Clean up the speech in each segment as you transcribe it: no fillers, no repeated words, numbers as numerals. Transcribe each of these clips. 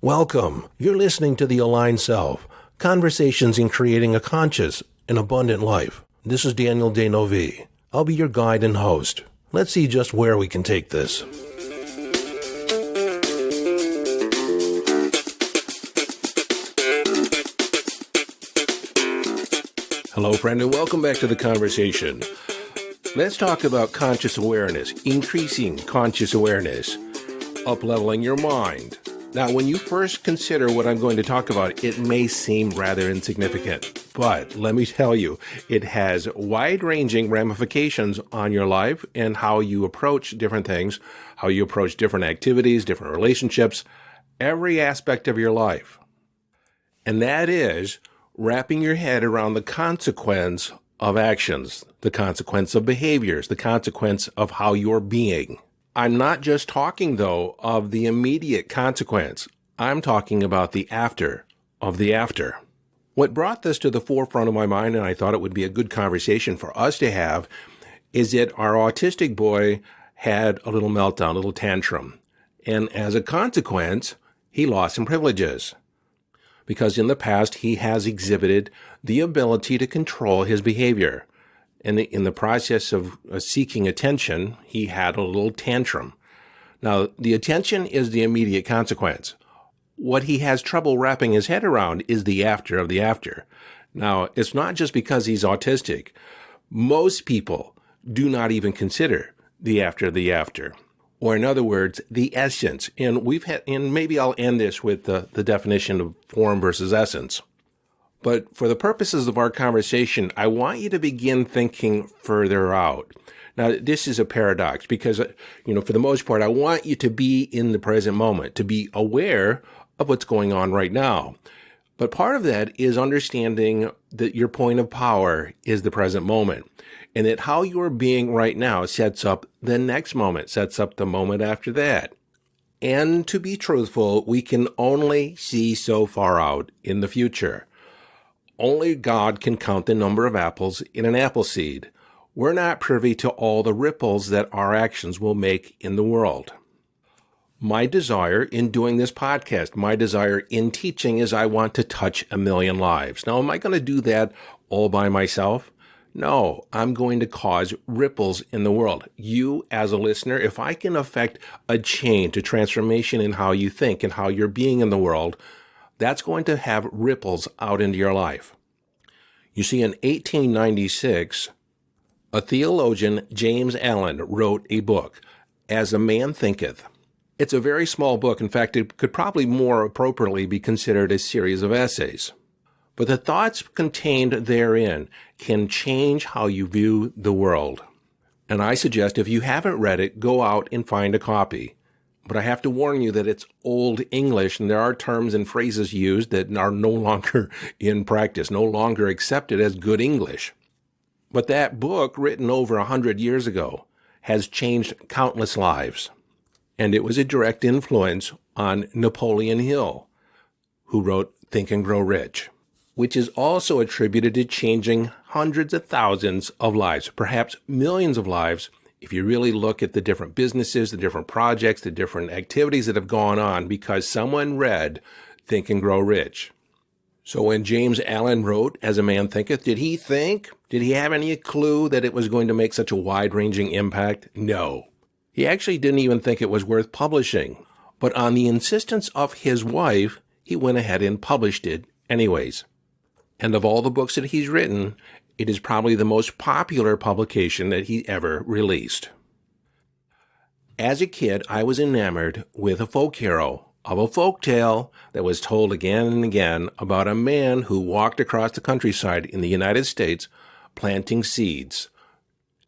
Welcome. You're listening to The Aligned Self, Conversations in Creating a Conscious and Abundant Life. This is Daniel Denovi. I'll be your guide and host. Let's see just where we can take this. Hello, friend, and welcome back to the conversation. Let's talk about conscious awareness, increasing conscious awareness, up-leveling your mind. Now, when you first consider what I'm going to talk about, it may seem rather insignificant, but let me tell you, it has wide-ranging ramifications on your life and how you approach different things, how you approach different activities, different relationships, every aspect of your life. And that is wrapping your head around the consequence of actions, the consequence of behaviors, the consequence of how you're being. I'm not just talking, though, of the immediate consequence. I'm talking about the after of the after. What brought this to the forefront of my mind, and I thought it would be a good conversation for us to have, is that our autistic boy had a little meltdown, a little tantrum. And as a consequence, he lost some privileges. Because in the past, he has exhibited the ability to control his behavior. And in the process of seeking attention, he had a little tantrum. Now, the attention is the immediate consequence. What he has trouble wrapping his head around is the after of the after. Now, it's not just because he's autistic. Most people do not even consider the after of the after. Or in other words, the essence. And maybe I'll end this with the definition of form versus essence. But for the purposes of our conversation, I want you to begin thinking further out. Now, this is a paradox because, for the most part, I want you to be in the present moment, to be aware of what's going on right now. But part of that is understanding that your point of power is the present moment, and that how you're being right now sets up the next moment, sets up the moment after that. And to be truthful, we can only see so far out in the future. Only God can count the number of apples in an apple seed. We're not privy to all the ripples that our actions will make in the world. My desire in doing this podcast, my desire in teaching is I want to touch 1 million lives. Now, am I going to do that all by myself? No, I'm going to cause ripples in the world. You, as a listener, if I can affect a change, a transformation in how you think and how you're being in the world, that's going to have ripples out into your life. You see, in 1896, a theologian, James Allen, wrote a book, As a Man Thinketh. It's a very small book. In fact, it could probably more appropriately be considered a series of essays. But the thoughts contained therein can change how you view the world. And I suggest if you haven't read it, go out and find a copy. But I have to warn you that it's Old English, and there are terms and phrases used that are no longer in practice, no longer accepted as good English. But that book, written over 100 years ago, has changed countless lives. And it was a direct influence on Napoleon Hill, who wrote Think and Grow Rich, which is also attributed to changing hundreds of thousands of lives, perhaps millions of lives, if you really look at the different businesses, the different projects, the different activities that have gone on because someone read Think and Grow Rich. So when James Allen wrote As a Man Thinketh, did he think? Did he have any clue that it was going to make such a wide-ranging impact? No. He actually didn't even think it was worth publishing. But on the insistence of his wife, he went ahead and published it anyways. And of all the books that he's written, it is probably the most popular publication that he ever released. As a kid, I was enamored with a folk hero of a folk tale that was told again and again about a man who walked across the countryside in the United States planting seeds,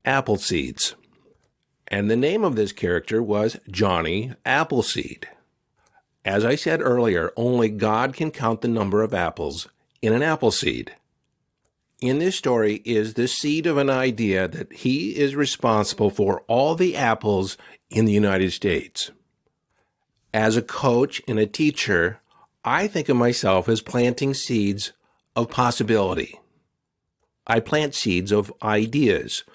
apple seeds. And the name of this character was Johnny Appleseed. As I said earlier, only God can count the number of apples in an apple seed. In this story is the seed of an idea that he is responsible for all the apples in the United States. As a coach and a teacher, I think of myself as planting seeds of possibility. I plant seeds of ideas.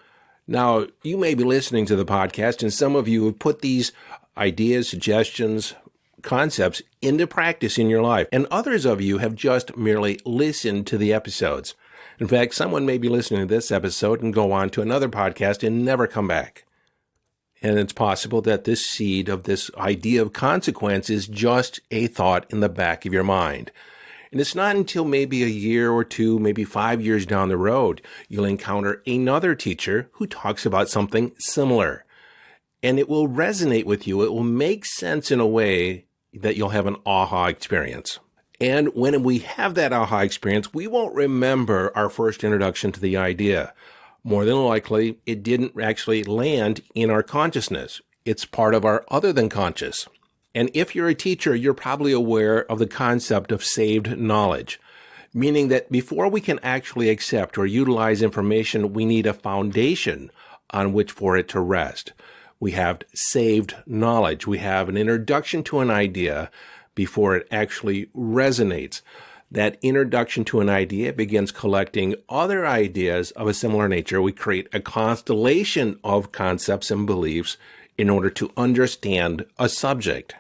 Now, you may be listening to the podcast, and some of you have put these ideas, suggestions, concepts into practice in your life. And others of you have just merely listened to the episodes. In fact, someone may be listening to this episode and go on to another podcast and never come back. And it's possible that this seed of this idea of consequence is just a thought in the back of your mind. And it's not until maybe a year or two, maybe 5 years down the road, you'll encounter another teacher who talks about something similar. And it will resonate with you. It will make sense in a way that you'll have an aha experience. And when we have that aha experience, we won't remember our first introduction to the idea. More than likely, it didn't actually land in our consciousness. It's part of our other than conscious. And if you're a teacher, you're probably aware of the concept of saved knowledge, meaning that before we can actually accept or utilize information, we need a foundation on which for it to rest. We have saved knowledge. We have an introduction to an idea before it actually resonates. That introduction to an idea begins collecting other ideas of a similar nature. We create a constellation of concepts and beliefs in order to understand a subject.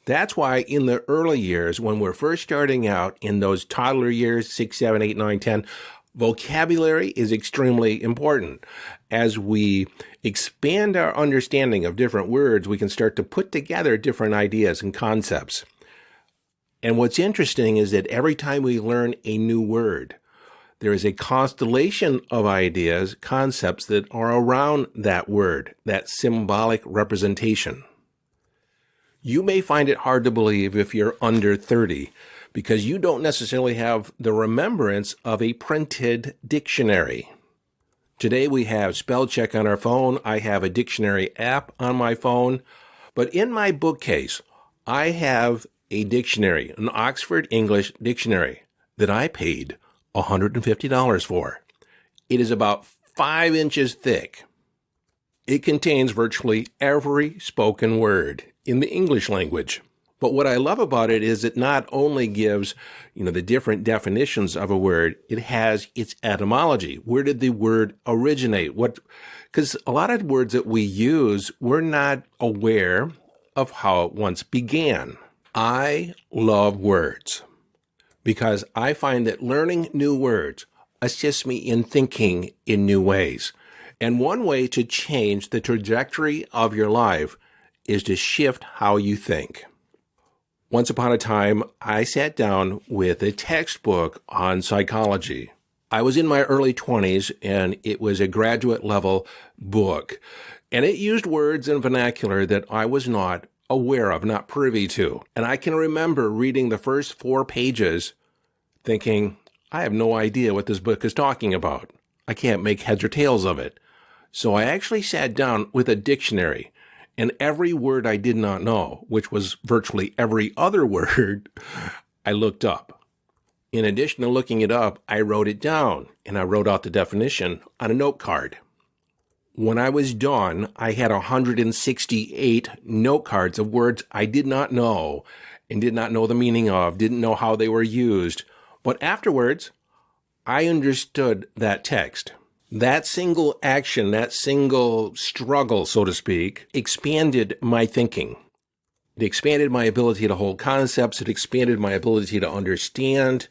That's why in the early years, when we're first starting out in those toddler years, 6, 7, 8, 9, 10, vocabulary is extremely important. As we expand our understanding of different words, we can start to put together different ideas and concepts. And what's interesting is that every time we learn a new word, there is a constellation of ideas, concepts that are around that word, that symbolic representation. You may find it hard to believe if you're under 30 because you don't necessarily have the remembrance of a printed dictionary. Today we have spell check on our phone. I have a dictionary app on my phone. But in my bookcase, I have a dictionary, an Oxford English dictionary that I paid $150 for. It is about 5 inches thick. It contains virtually every spoken word in the English language. But what I love about it is it not only gives, the different definitions of a word, it has its etymology. Where did the word originate? Because a lot of words that we use, we're not aware of how it once began. I love words because I find that learning new words assists me in thinking in new ways. And one way to change the trajectory of your life is to shift how you think. Once upon a time, I sat down with a textbook on psychology. I was in my early 20s, and it was a graduate level book. And it used words and vernacular that I was not aware of, not privy to. And I can remember reading the first 4 pages thinking, I have no idea what this book is talking about. I can't make heads or tails of it. So I actually sat down with a dictionary, and every word I did not know, which was virtually every other word, I looked up. In addition to looking it up, I wrote it down, and I wrote out the definition on a note card. When I was done, I had 168 note cards of words I did not know and did not know the meaning of, didn't know how they were used. But afterwards, I understood that text. That single action, that single struggle, so to speak, expanded my thinking. It expanded my ability to hold concepts. It expanded my ability to understand.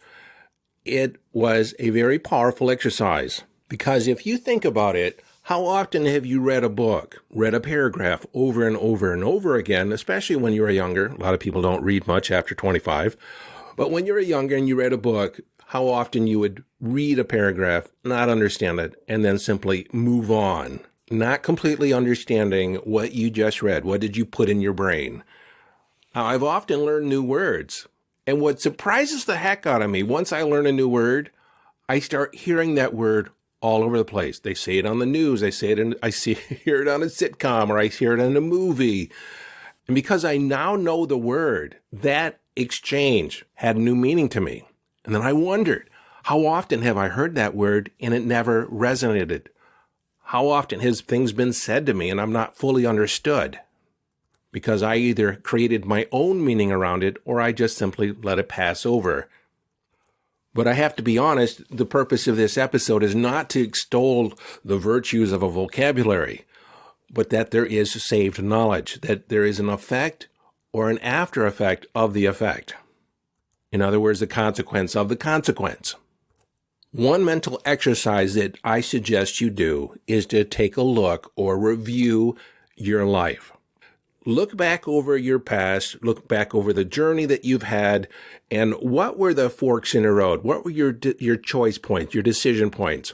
It was a very powerful exercise because if you think about it, how often have you read a book, read a paragraph over and over and over again, especially when you were younger? A lot of people don't read much after 25. But when you were younger and you read a book, how often you would read a paragraph, not understand it, and then simply move on, not completely understanding what you just read. What did you put in your brain? Now, I've often learned new words. And what surprises the heck out of me, once I learn a new word, I start hearing that word all over the place. They say it on the news. I hear it on a sitcom, or I hear it in a movie. And because I now know the word, that exchange had new meaning to me. And then I wondered, how often have I heard that word and it never resonated? How often has things been said to me and I'm not fully understood? Because I either created my own meaning around it or I just simply let it pass over. But I have to be honest, the purpose of this episode is not to extol the virtues of a vocabulary, but that there is saved knowledge, that there is an effect or an after effect of the effect. In other words, the consequence of the consequence. One mental exercise that I suggest you do is to take a look or review your life. Look back over your past, look back over the journey that you've had, and what were the forks in the road? What were your choice points, your decision points?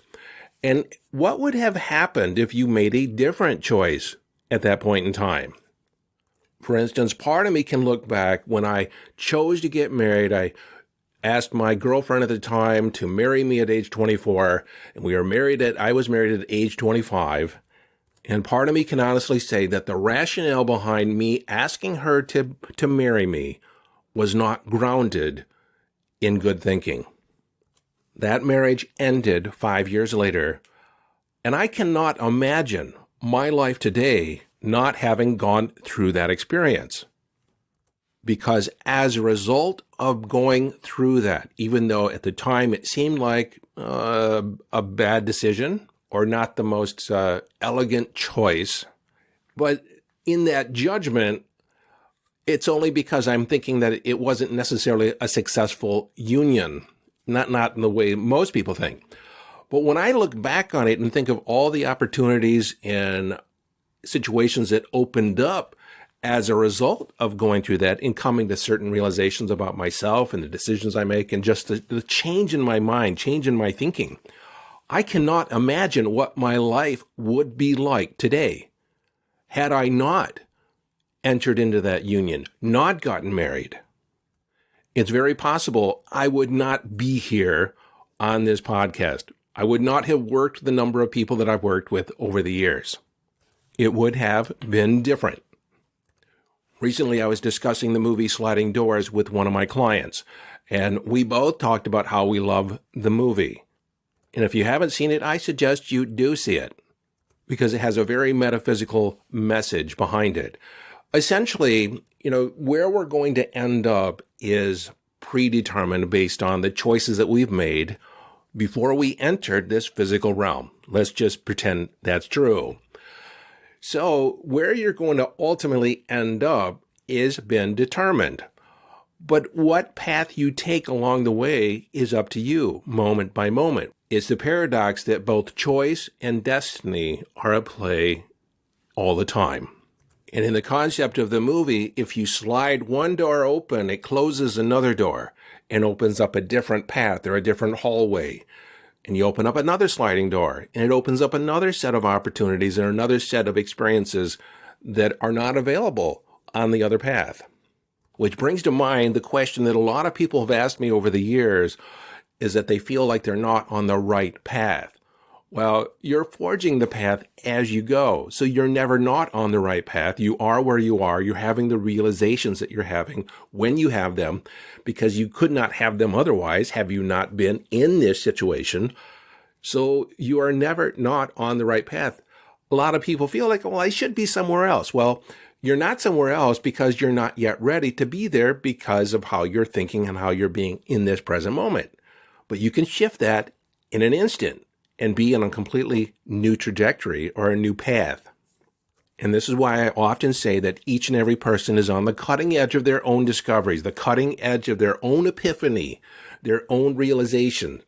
And what would have happened if you made a different choice at that point in time? For instance, part of me can look back when I chose to get married. I asked my girlfriend at the time to marry me at age 24, and I was married at age 25. And part of me can honestly say that the rationale behind me asking her to marry me was not grounded in good thinking. That marriage ended 5 years later, and I cannot imagine my life today not having gone through that experience. Because as a result of going through that, even though at the time it seemed like a bad decision, or not the most elegant choice. But in that judgment, it's only because I'm thinking that it wasn't necessarily a successful union, not in the way most people think. But when I look back on it and think of all the opportunities and situations that opened up as a result of going through that and coming to certain realizations about myself and the decisions I make and just the change in my mind, change in my thinking, I cannot imagine what my life would be like today had I not entered into that union, not gotten married. It's very possible I would not be here on this podcast. I would not have worked the number of people that I've worked with over the years. It would have been different. Recently, I was discussing the movie Sliding Doors with one of my clients, and we both talked about how we love the movie. And if you haven't seen it, I suggest you do see it because it has a very metaphysical message behind it. Essentially, where we're going to end up is predetermined based on the choices that we've made before we entered this physical realm. Let's just pretend that's true. So where you're going to ultimately end up is been determined. But what path you take along the way is up to you, moment by moment. It's the paradox that both choice and destiny are at play all the time. And in the concept of the movie, if you slide one door open, it closes another door and opens up a different path or a different hallway. And you open up another sliding door, and it opens up another set of opportunities and another set of experiences that are not available on the other path. Which brings to mind the question that a lot of people have asked me over the years, is that they feel like they're not on the right path. Well, you're forging the path as you go. So you're never not on the right path. You are where you are. You're having the realizations that you're having when you have them, because you could not have them otherwise have you not been in this situation. So you are never not on the right path. A lot of people feel like, well, I should be somewhere else. Well, you're not somewhere else because you're not yet ready to be there because of how you're thinking and how you're being in this present moment. But you can shift that in an instant and be on a completely new trajectory or a new path. And this is why I often say that each and every person is on the cutting edge of their own discoveries, the cutting edge of their own epiphany, their own realization.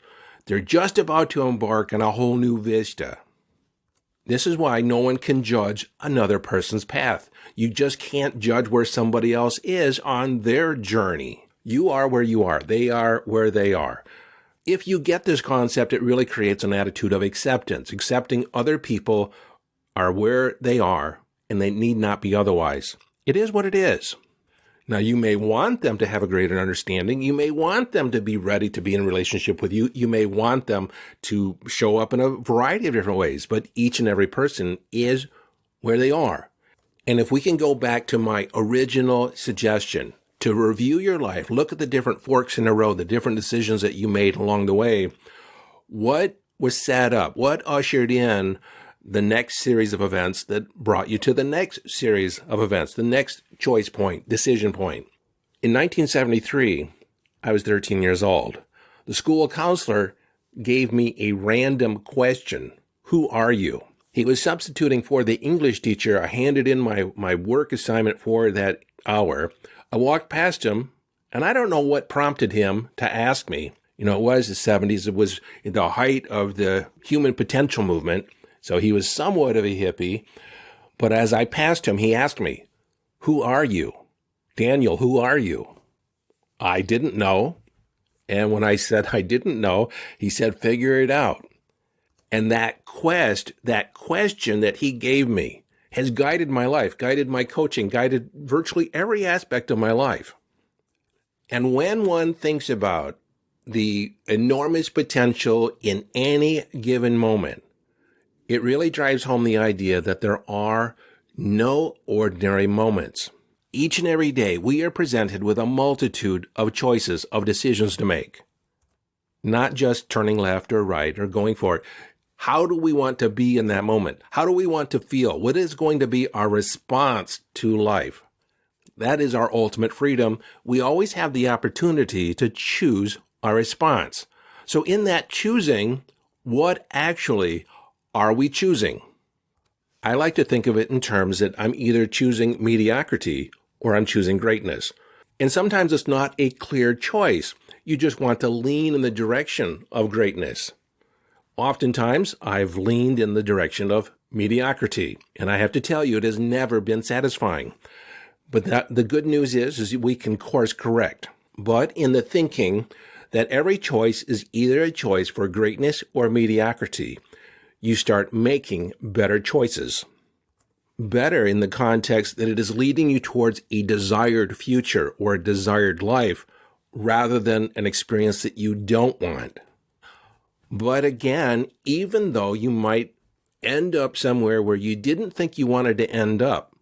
They're just about to embark on a whole new vista. This is why no one can judge another person's path. You just can't judge where somebody else is on their journey. You are where you are. They are where they are. If you get this concept, it really creates an attitude of acceptance, accepting other people are where they are and they need not be otherwise. It is what it is. Now, you may want them to have a greater understanding. You may want them to be ready to be in a relationship with you. You may want them to show up in a variety of different ways, but each and every person is where they are. And if we can go back to my original suggestion, to review your life, look at the different forks in the road, the different decisions that you made along the way, what was set up, what ushered in the next series of events that brought you to the next series of events, the next choice point, decision point. In 1973, I was 13 years old. The school counselor gave me a random question. Who are you? He was substituting for the English teacher. I handed in my work assignment for that hour. I walked past him, and I don't know what prompted him to ask me. It was the 70s. It was the height of the human potential movement, so he was somewhat of a hippie. But as I passed him, he asked me, "Who are you? Daniel, who are you?" I didn't know. And when I said I didn't know, he said, "Figure it out." And that question that he gave me has guided my life, guided my coaching, guided virtually every aspect of my life. And when one thinks about the enormous potential in any given moment, it really drives home the idea that there are no ordinary moments. Each and every day, we are presented with a multitude of choices, of decisions to make. Not just turning left or right or going forward. How do we want to be in that moment? How do we want to feel? What is going to be our response to life? That is our ultimate freedom. We always have the opportunity to choose our response. So in that choosing, what actually are we choosing? I like to think of it in terms that I'm either choosing mediocrity or I'm choosing greatness. And sometimes it's not a clear choice. You just want to lean in the direction of greatness. Oftentimes, I've leaned in the direction of mediocrity. And I have to tell you, it has never been satisfying. But the good news is we can course correct. But in the thinking that every choice is either a choice for greatness or mediocrity, you start making better choices. Better in the context that it is leading you towards a desired future or a desired life rather than an experience that you don't want. But again, even though you might end up somewhere where you didn't think you wanted to end up,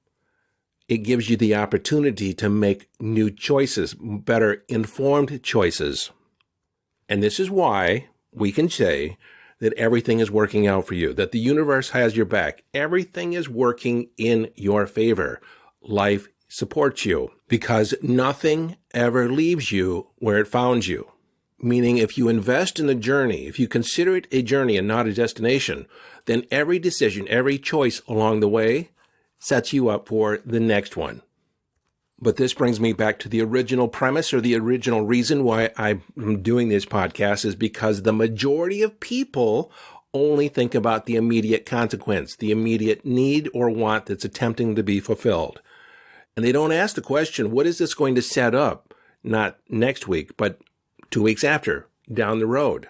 it gives you the opportunity to make new choices, better informed choices. And this is why we can say that everything is working out for you, that the universe has your back. Everything is working in your favor. Life supports you because nothing ever leaves you where it found you. Meaning if you invest in the journey, if you consider it a journey and not a destination, then every decision, every choice along the way sets you up for the next one. But this brings me back to the original premise or the original reason why I'm doing this podcast is because the majority of people only think about the immediate consequence, the immediate need or want that's attempting to be fulfilled. And they don't ask the question, what is this going to set up? Not next week, but 2 weeks after, down the road.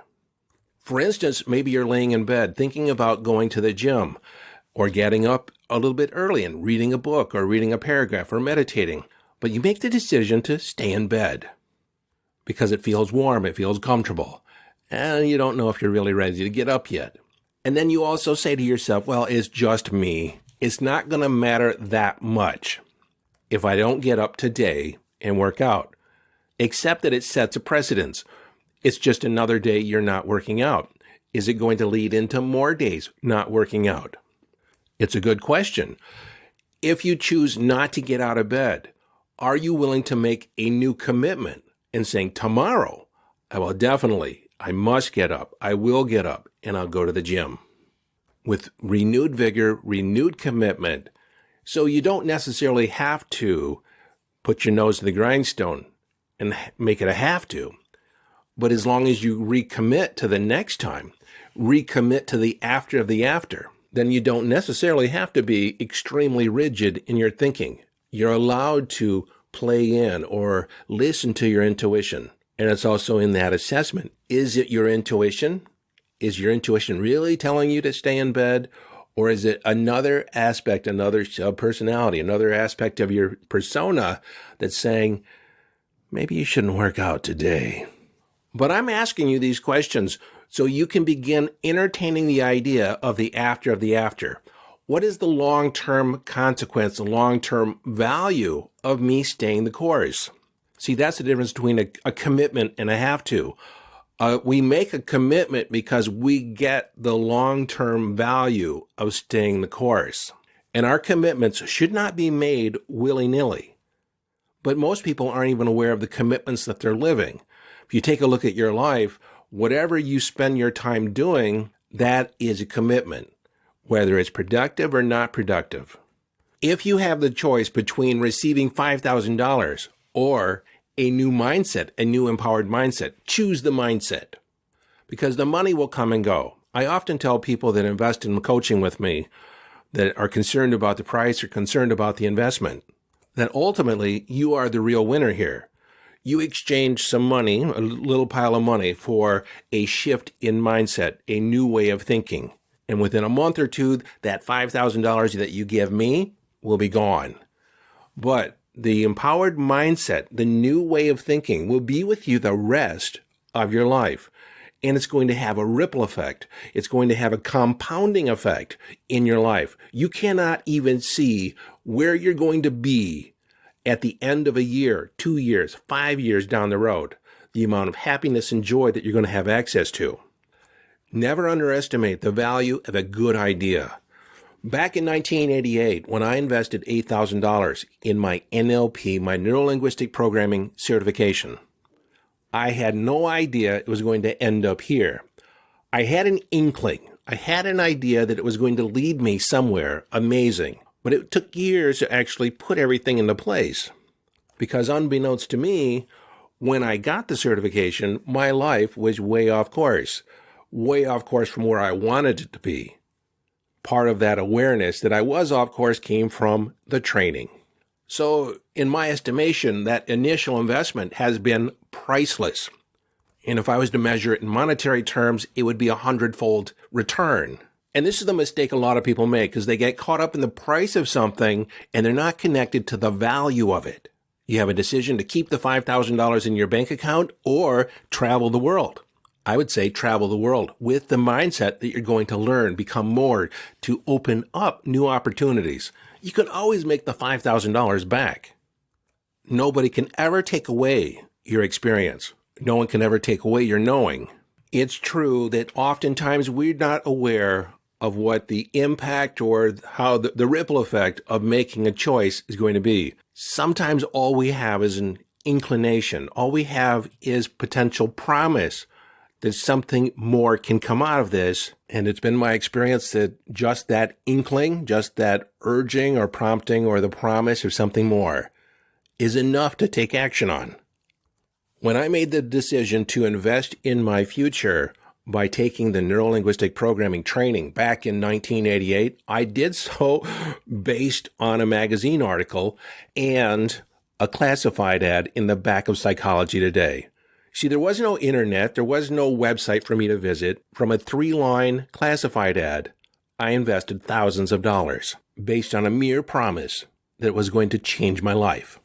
For instance, maybe you're laying in bed thinking about going to the gym or getting up a little bit early and reading a book or reading a paragraph or meditating. But you make the decision to stay in bed because it feels warm, it feels comfortable, and you don't know if you're really ready to get up yet. And then you also say to yourself, well, it's just me. It's not going to matter that much if I don't get up today and work out, except that it sets a precedence. It's just another day you're not working out. Is it going to lead into more days not working out? It's a good question. If you choose not to get out of bed, are you willing to make a new commitment and saying, tomorrow, I must get up, I will get up, and I'll go to the gym with renewed vigor, renewed commitment. So you don't necessarily have to put your nose to the grindstone and make it a have to. But as long as you recommit to the next time, recommit to the after of the after, then you don't necessarily have to be extremely rigid in your thinking. You're allowed to play in or listen to your intuition. And it's also in that assessment. Is it your intuition? Is your intuition really telling you to stay in bed? Or is it another aspect, another personality, another aspect of your persona that's saying, maybe you shouldn't work out today? But I'm asking you these questions so you can begin entertaining the idea of the after of the after. What is the long-term consequence, the long-term value of me staying the course? See, that's the difference between a commitment and a have to. We make a commitment because we get the long-term value of staying the course. And our commitments should not be made willy-nilly. But most people aren't even aware of the commitments that they're living. If you take a look at your life, whatever you spend your time doing, that is a commitment, whether it's productive or not productive. If you have the choice between receiving $5,000 or a new mindset, a new empowered mindset, choose the mindset, because the money will come and go. I often tell people that invest in coaching with me that are concerned about the price or concerned about the investment, that ultimately you are the real winner here. You exchange some money, a little pile of money, for a shift in mindset, a new way of thinking. And within a month or two, that $5,000 that you give me will be gone. But the empowered mindset, the new way of thinking, will be with you the rest of your life. And it's going to have a ripple effect. It's going to have a compounding effect in your life. You cannot even see where you're going to be at the end of a year, 2 years, 5 years down the road, the amount of happiness and joy that you're going to have access to. Never underestimate the value of a good idea. Back in 1988, when I invested $8,000 in my NLP, my Neuro-Linguistic Programming certification, I had no idea it was going to end up here. I had an inkling. I had an idea that it was going to lead me somewhere amazing. But it took years to actually put everything into place. Because unbeknownst to me, when I got the certification, my life was way off course from where I wanted it to be. Part of that awareness that I was off course came from the training. So in my estimation, that initial investment has been priceless. And if I was to measure it in monetary terms, it would be 100-fold return. And this is the mistake a lot of people make, because they get caught up in the price of something and they're not connected to the value of it. You have a decision to keep the $5,000 in your bank account or travel the world. I would say travel the world with the mindset that you're going to learn, become more, to open up new opportunities. You can always make the $5,000 back. Nobody can ever take away your experience. No one can ever take away your knowing. It's true that oftentimes we're not aware of what the impact or how the ripple effect of making a choice is going to be. Sometimes all we have is an inclination. All we have is potential promise that something more can come out of this. And it's been my experience that just that inkling, just that urging or prompting or the promise of something more is enough to take action on. When I made the decision to invest in my future by taking the Neuro-Linguistic Programming training back in 1988, I did so based on a magazine article and a classified ad in the back of Psychology Today. See, there was no internet, there was no website for me to visit. From a 3-line classified ad, I invested thousands of dollars based on a mere promise that it was going to change my life.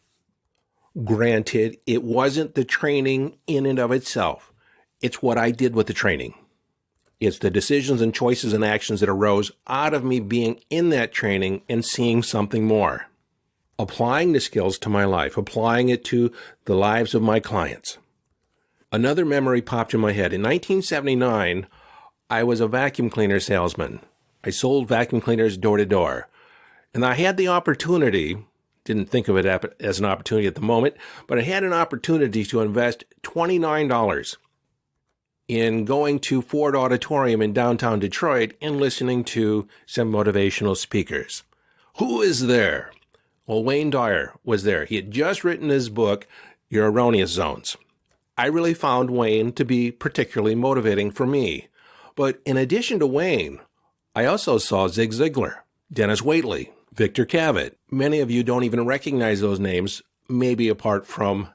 Granted, it wasn't the training in and of itself. It's what I did with the training. It's the decisions and choices and actions that arose out of me being in that training and seeing something more. Applying the skills to my life, applying it to the lives of my clients. Another memory popped in my head. In 1979, I was a vacuum cleaner salesman. I sold vacuum cleaners door to door. And I had the opportunity, didn't think of it as an opportunity at the moment, but I had an opportunity to invest $29 in going to Ford Auditorium in downtown Detroit and listening to some motivational speakers. Who is there? Well, Wayne Dyer was there. He had just written his book, Your Erroneous Zones. I really found Wayne to be particularly motivating for me. But in addition to Wayne, I also saw Zig Ziglar, Dennis Waitley, Victor Cavett. Many of you don't even recognize those names, maybe apart from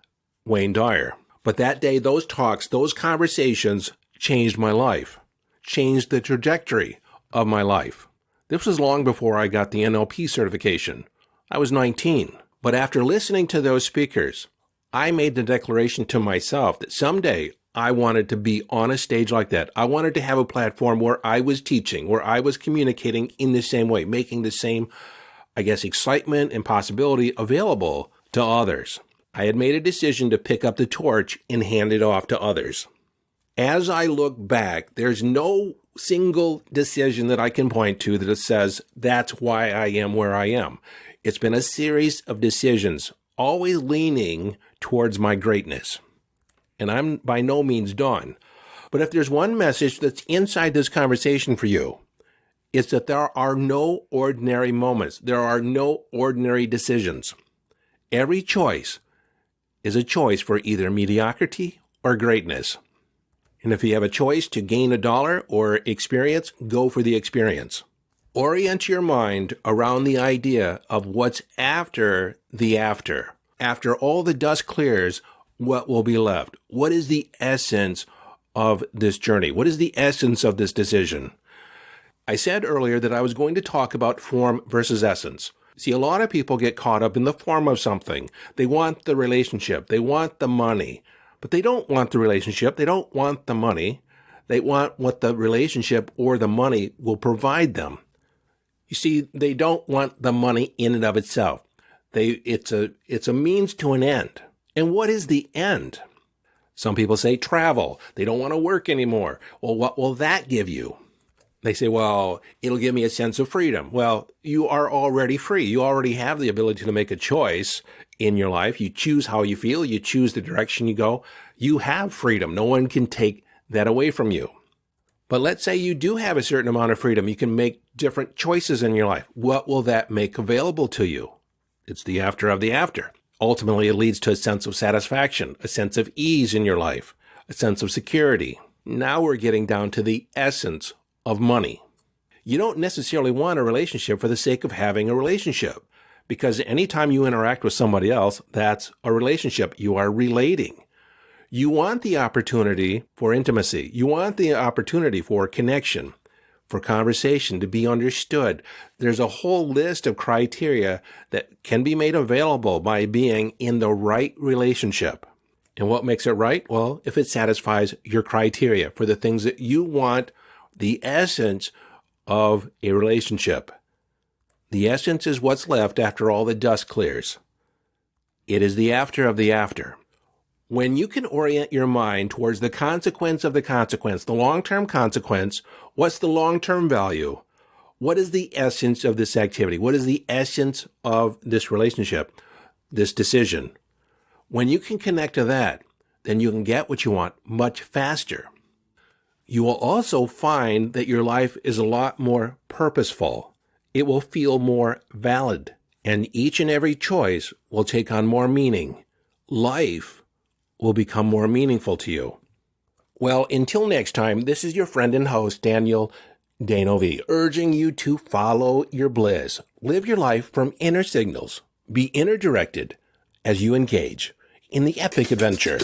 Wayne Dyer. But that day, those talks, those conversations changed my life, changed the trajectory of my life. This was long before I got the NLP certification. I was 19. But after listening to those speakers, I made the declaration to myself that someday I wanted to be on a stage like that. I wanted to have a platform where I was teaching, where I was communicating in the same way, making the same, excitement and possibility available to others. I had made a decision to pick up the torch and hand it off to others. As I look back, there's no single decision that I can point to that says that's why I am where I am. It's been a series of decisions, always leaning towards my greatness. And I'm by no means done. But if there's one message that's inside this conversation for you, is that there are no ordinary moments. There are no ordinary decisions. Every choice is a choice for either mediocrity or greatness. And if you have a choice to gain a dollar or experience, go for the experience. Orient your mind around the idea of what's after the after. After all the dust clears, what will be left? What is the essence of this journey? What is the essence of this decision? I said earlier that I was going to talk about form versus essence. See, a lot of people get caught up in the form of something. They want the relationship. They want the money. But they don't want the relationship. They don't want the money. They want what the relationship or the money will provide them. You see, they don't want the money in and of itself. It's a means to an end. And what is the end? Some people say travel. They don't want to work anymore. Well, what will that give you? They say, well, it'll give me a sense of freedom. Well, you are already free. You already have the ability to make a choice in your life. You choose how you feel. You choose the direction you go. You have freedom. No one can take that away from you. But let's say you do have a certain amount of freedom. You can make different choices in your life. What will that make available to you? It's the after of the after. Ultimately, it leads to a sense of satisfaction, a sense of ease in your life, a sense of security. Now we're getting down to the essence of money. You don't necessarily want a relationship for the sake of having a relationship, because anytime you interact with somebody else, that's a relationship. You are relating. You want the opportunity for intimacy. You want the opportunity for connection, for conversation, to be understood. There's a whole list of criteria that can be made available by being in the right relationship. And what makes it right? Well, if it satisfies your criteria for the things that you want, the essence of a relationship. The essence is what's left after all the dust clears. It is the after of the after. When you can orient your mind towards the consequence of the consequence, the long-term consequence, what's the long-term value? What is the essence of this activity? What is the essence of this relationship, this decision? When you can connect to that, then you can get what you want much faster. You will also find that your life is a lot more purposeful. It will feel more valid, and each and every choice will take on more meaning. Life will become more meaningful to you. Well, until next time, this is your friend and host, Daniel Danovi, urging you to follow your bliss. Live your life from inner signals. Be inner directed as you engage in the epic adventure.